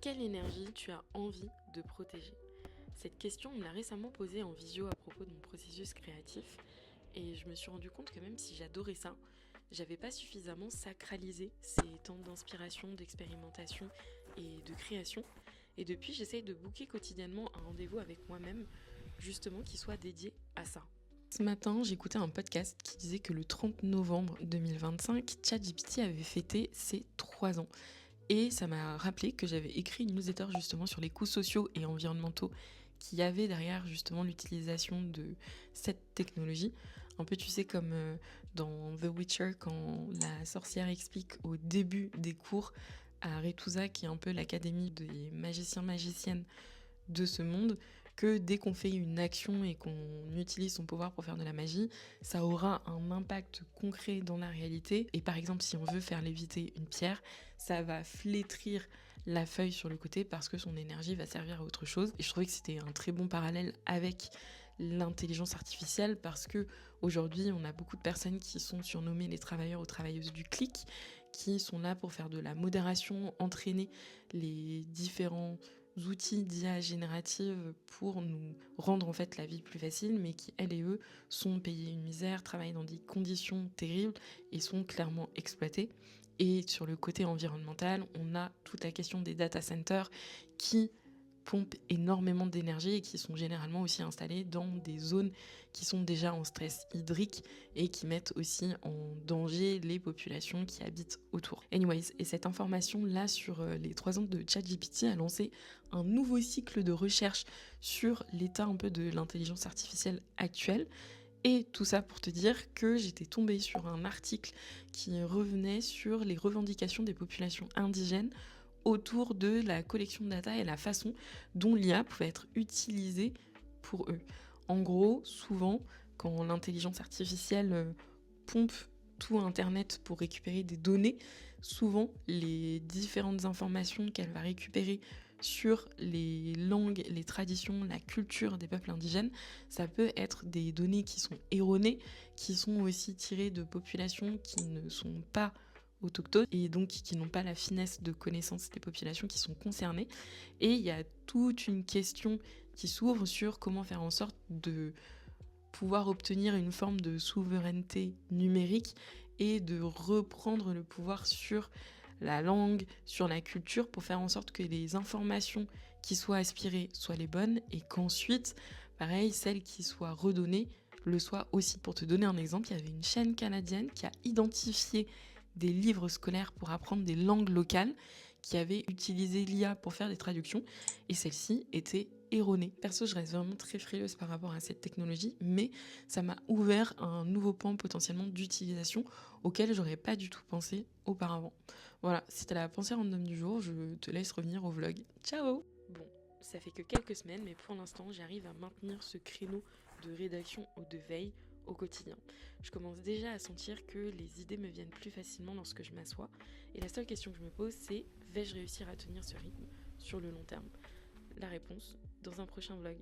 Quelle énergie tu as envie de protéger? Cette question, on me l'a récemment posée en visio à propos de mon processus créatif et je me suis rendu compte que même si j'adorais ça, j'avais pas suffisamment sacralisé ces temps d'inspiration, d'expérimentation et de création. Et depuis, j'essaye de booker quotidiennement un rendez-vous avec moi-même, justement qui soit dédié à ça. Ce matin, j'écoutais un podcast qui disait que le 30 novembre 2025, ChatGPT avait fêté ses 3 ans. Et ça m'a rappelé que j'avais écrit une newsletter justement sur les coûts sociaux et environnementaux qu'il y avait derrière justement l'utilisation de cette technologie. Un peu, tu sais, comme dans The Witcher, quand la sorcière explique au début des cours à Rethusa, qui est un peu l'académie des magiciens-magiciennes de ce monde, que dès qu'on fait une action et qu'on utilise son pouvoir pour faire de la magie, ça aura un impact concret dans la réalité. Et par exemple, si on veut faire léviter une pierre, ça va flétrir la feuille sur le côté parce que son énergie va servir à autre chose. Et je trouvais que c'était un très bon parallèle avec l'intelligence artificielle parce que aujourd'hui, on a beaucoup de personnes qui sont surnommées les travailleurs ou travailleuses du clic, qui sont là pour faire de la modération, entraîner les différents outils d'IA générative pour nous rendre en fait la vie plus facile, mais qui, elles et eux, sont payés une misère, travaillent dans des conditions terribles et sont clairement exploités. Et sur le côté environnemental, on a toute la question des data centers qui pompent énormément d'énergie et qui sont généralement aussi installés dans des zones qui sont déjà en stress hydrique et qui mettent aussi en danger les populations qui habitent autour. Anyways, et cette information-là sur les 3 ans de ChatGPT a lancé un nouveau cycle de recherche sur l'état un peu de l'intelligence artificielle actuelle. Et tout ça pour te dire que j'étais tombée sur un article qui revenait sur les revendications des populations indigènes autour de la collection de data et la façon dont l'IA pouvait être utilisée pour eux. En gros, souvent, quand l'intelligence artificielle pompe tout Internet pour récupérer des données, souvent les différentes informations qu'elle va récupérer sur les langues, les traditions, la culture des peuples indigènes, ça peut être des données qui sont erronées, qui sont aussi tirées de populations qui ne sont pas autochtones et donc qui n'ont pas la finesse de connaissance des populations qui sont concernées. Et il y a toute une question qui s'ouvre sur comment faire en sorte de pouvoir obtenir une forme de souveraineté numérique et de reprendre le pouvoir sur la langue, sur la culture, pour faire en sorte que les informations qui soient aspirées soient les bonnes et qu'ensuite, pareil, celles qui soient redonnées le soient aussi. Pour te donner un exemple, il y avait une chaîne canadienne qui a identifié des livres scolaires pour apprendre des langues locales qui avaient utilisé l'IA pour faire des traductions et celle-ci était erronée. Perso, je reste vraiment très frileuse par rapport à cette technologie, mais ça m'a ouvert un nouveau pan potentiellement d'utilisation auquel j'aurais pas du tout pensé auparavant. Voilà, c'était la pensée random du jour, je te laisse revenir au vlog. Ciao! Bon, ça fait que quelques semaines, mais pour l'instant, j'arrive à maintenir ce créneau de rédaction ou de veille au quotidien. Je commence déjà à sentir que les idées me viennent plus facilement lorsque je m'assois, et la seule question que je me pose, c'est vais-je réussir à tenir ce rythme sur le long terme? La réponse dans un prochain vlog.